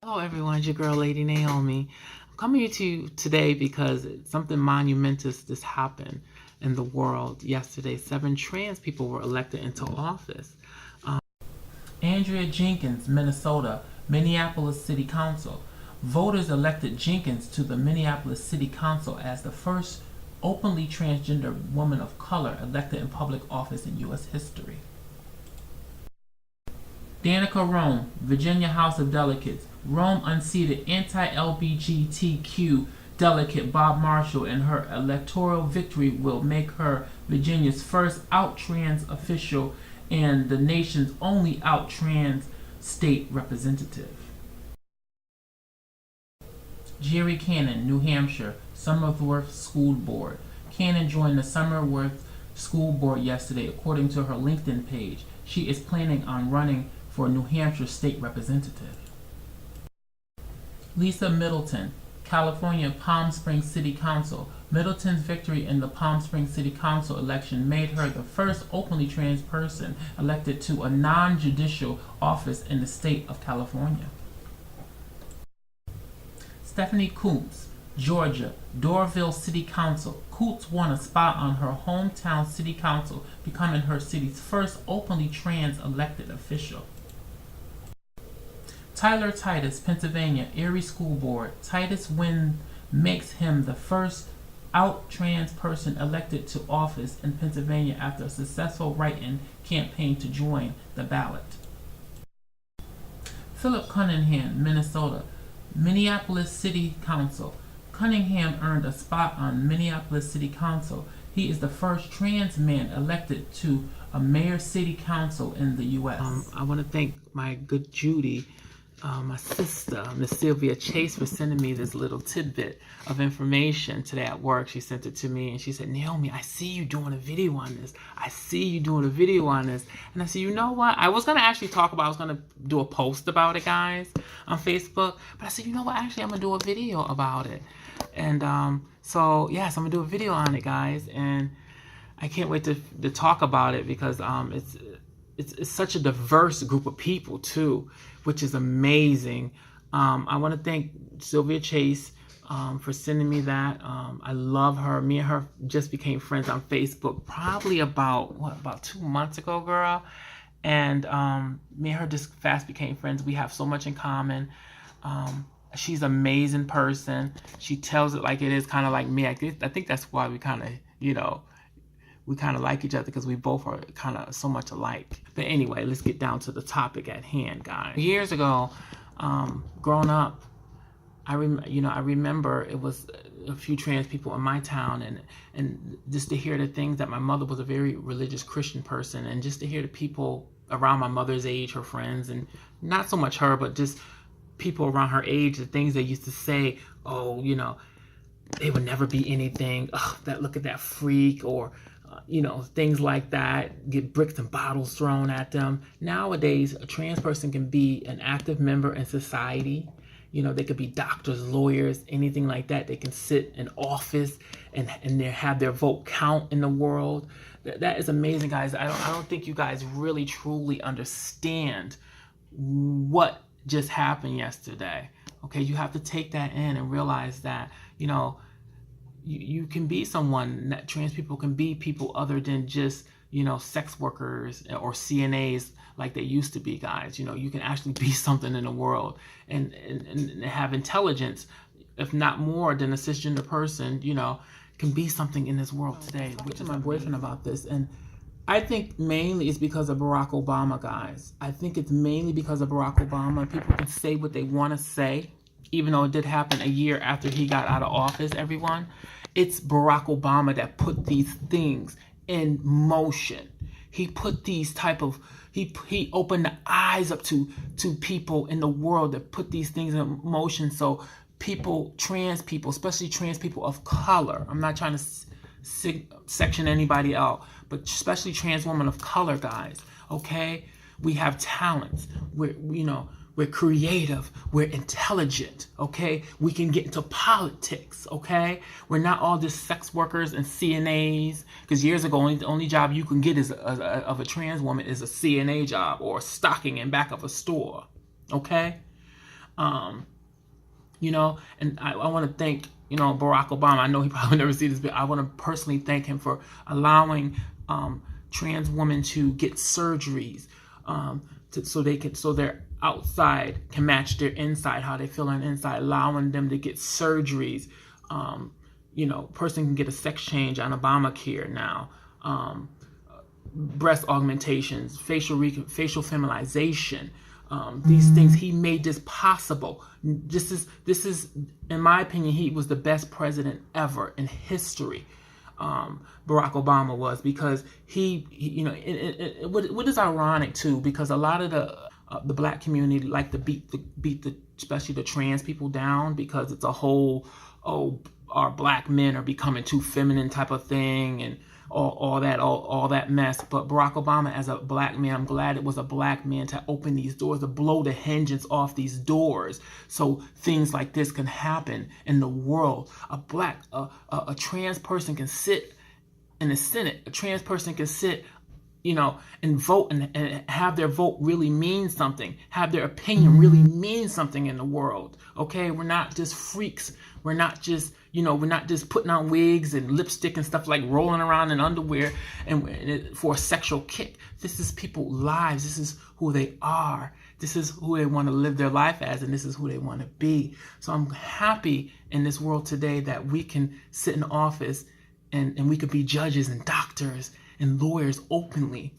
Hello everyone, it's your girl Lady Naomi. I'm coming to you today because something monumentous just happened in the world yesterday. 7 trans people were elected into office. Andrea Jenkins, Minnesota, Minneapolis City Council. Voters elected Jenkins to the Minneapolis City Council as the first openly transgender woman of color elected in public office in U.S. history. Danica Roem, Virginia House of Delegates. Roem unseated anti-LGBTQ delegate Bob Marshall, and her electoral victory will make her Virginia's first out-trans official and the nation's only out-trans state representative. Jerry Cannon, New Hampshire, Somerworth School Board. Cannon joined the Somerworth School Board yesterday, according to her LinkedIn page. She is planning on running for New Hampshire State Representative. Lisa Middleton, California Palm Springs City Council. Middleton's victory in the Palm Springs City Council election made her the first openly trans person elected to a non-judicial office in the state of California. Stephanie Coontz, Georgia, Doraville City Council. Coontz won a spot on her hometown city council, becoming her city's first openly trans elected official. Tyler Titus, Pennsylvania, Erie School Board. Titus' win makes him the first out trans person elected to office in Pennsylvania after a successful write-in campaign to join the ballot. Phillipe Cunningham, Minnesota, Minneapolis City Council. Cunningham earned a spot on Minneapolis City Council. He is the first trans man elected to a mayor city council in the U.S. I want to thank my good Judy, my sister, Miss Sylvia Chase, for sending me this little tidbit of information today at work. She sent it to me and she said, Naomi, I see you doing a video on this. I see you doing a video on this. And I said, you know what? I was going to actually I was going to do a post about it, guys, on Facebook. But I said, you know what? Actually, I'm going to do a video about it. And so, yes, I'm going to do a video on it, guys. And I can't wait to talk about it because it's such a diverse group of people too, which is amazing. I want to thank Sylvia Chase for sending me that. I love her. Me and her just became friends on Facebook probably about 2 months ago, girl. And me and her just fast became friends. We have so much in common. She's an amazing person. She tells it like it is, kind of like me. I think that's why we kind of, we kind of like each other, because we both are kind of so much alike. But anyway, let's get down to the topic at hand, guys. Years ago, growing up, I remember it was a few trans people in my town, and just to hear the things that my mother was a very religious Christian person, and just to hear the people around my mother's age, her friends, and not so much her, but just people around her age, the things they used to say, oh, they would never be anything, look at that freak, or things like that, get bricks and bottles thrown at them. Nowadays, a trans person can be an active member in society. They could be doctors, lawyers, anything like that. They can sit in office and they have their vote count in the world. That is amazing, guys. I don't think you guys really truly understand what just happened yesterday. Okay, you have to take that in and realize that, you can be someone, trans people can be people other than just, sex workers or CNAs like they used to be, guys. You can actually be something in the world and have intelligence, if not more than a cisgender person, can be something in this world today. Which is my boyfriend about this, and I think mainly it's because of Barack Obama, guys. I think it's mainly because of Barack Obama. People can say what they want to say, even though it did happen a year after he got out of office, everyone. It's Barack Obama that put these things in motion. He put these he opened the eyes up to people in the world that put these things in motion. So trans people, especially trans people of color, I'm not trying to section anybody out, but especially trans women of color, guys, okay? We have talents. We're creative, we're intelligent, okay? We can get into politics, okay? We're not all just sex workers and CNAs, because years ago, the only job you can get of a trans woman is a CNA job or stocking in back of a store, okay? You know, and I want to thank, you know, Barack Obama. I know he probably never see this, but I want to personally thank him for allowing trans women to get surgeries, so their outside can match their inside, how they feel on the inside, allowing them to get surgeries. You know, person can get a sex change on Obamacare now. Breast augmentations, facial feminization. These things, he made this possible. This is, in my opinion, he was the best president ever in history. Barack Obama was, because he you know, what is ironic too, because a lot of the black community like to beat the especially the trans people down, because it's a whole, oh, our black men are becoming too feminine type of thing, and all that mess. But Barack Obama, as a black man, I'm glad it was a black man to open these doors, to blow the hinges off these doors, so things like this can happen in the world. A trans person can sit in the Senate. A trans person can sit, you know, and vote, and have their vote really mean something, have their opinion really mean something in the world. Okay, we're not just freaks. We're not just, you know, we're not just putting on wigs and lipstick and stuff, like rolling around in underwear and for a sexual kick. This is people's lives. This is who they are. This is who they want to live their life as, and this is who they want to be. So I'm happy in this world today that we can sit in office and we could be judges and doctors and lawyers openly.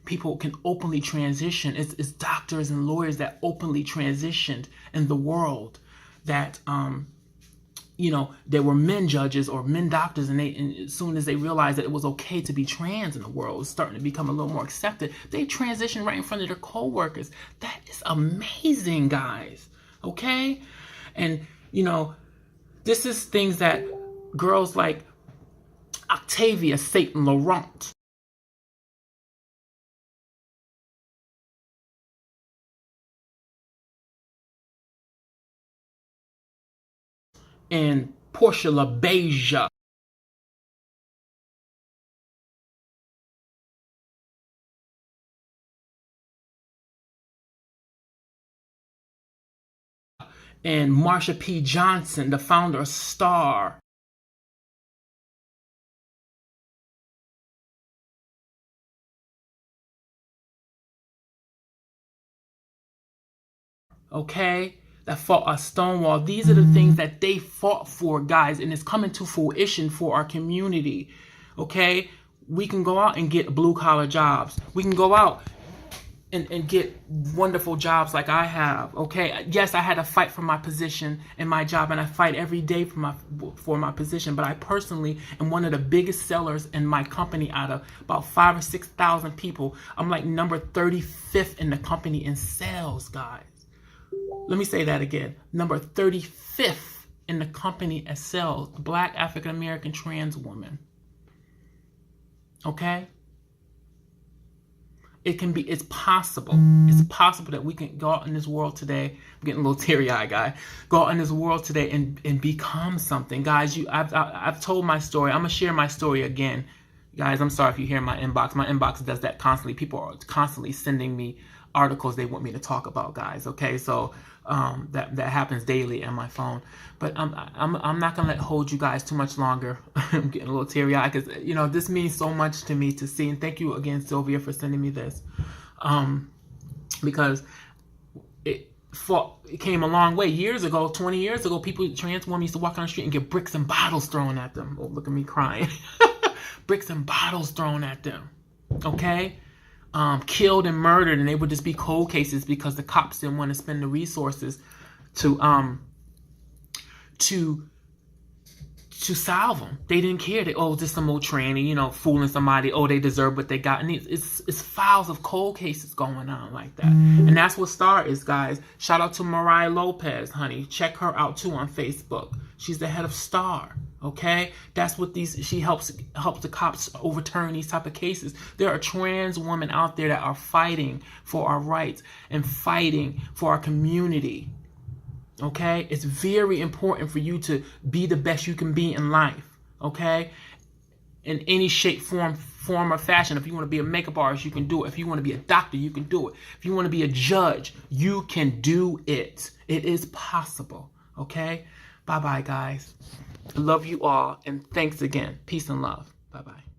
People can openly transition. It's doctors and lawyers that openly transitioned in the world, that you know, there were men judges or men doctors, and as soon as they realized that it was okay to be trans in the world, it was starting to become a little more accepted, they transitioned right in front of their co-workers. That is amazing, guys. Okay? And, you know, this is things that girls like Octavia Satan Laurent, and Portia LaBeija, and Marsha P. Johnson, the founder of Star. Okay? That fought a Stonewall. These are the things that they fought for, guys, and it's coming to fruition for our community. Okay? We can go out and get blue-collar jobs. We can go out and get wonderful jobs like I have. Okay, yes, I had to fight for my position in my job, and I fight every day for my position. But I personally am one of the biggest sellers in my company. Out of about 5,000 or 6,000 people, I'm like number 35th in the company in sales, guys. Let me say that again. Number 35th in the company as sales, Black African American trans woman. Okay? It's possible. It's possible that we can go out in this world today. I'm getting a little teary-eyed, guy. Go out in this world today and become something. Guys, I've told my story. I'm going to share my story again. Guys, I'm sorry if you hear my inbox. My inbox does that constantly. People are constantly sending me articles they want me to talk about, guys. Okay, so that happens daily on my phone. But I'm not gonna hold you guys too much longer. I'm getting a little teary-eyed because, you know, this means so much to me to see. And thank you again, Sylvia, for sending me this, because it came a long way. Years ago, 20 years ago, trans women used to walk on the street and get bricks and bottles thrown at them. Oh, look at me crying. Bricks and bottles thrown at them. Okay. Killed and murdered, and they would just be cold cases because the cops didn't want to spend the resources to solve them. They didn't care. Just some old tranny, you know, fooling somebody. Oh, they deserve what they got. And it's files of cold cases going on like that. And that's what Star is, guys. Shout out to Mariah Lopez, honey. Check her out too on Facebook. She's the head of Star. Okay, that's what she helps the cops overturn these type of cases. There are trans women out there that are fighting for our rights and fighting for our community. Okay, it's very important for you to be the best you can be in life. Okay, in any shape, form or fashion. If you want to be a makeup artist, you can do it. If you want to be a doctor, you can do it. If you want to be a judge, you can do it. It is possible. Okay? Bye-bye, guys. I love you all, and thanks again. Peace and love. Bye-bye.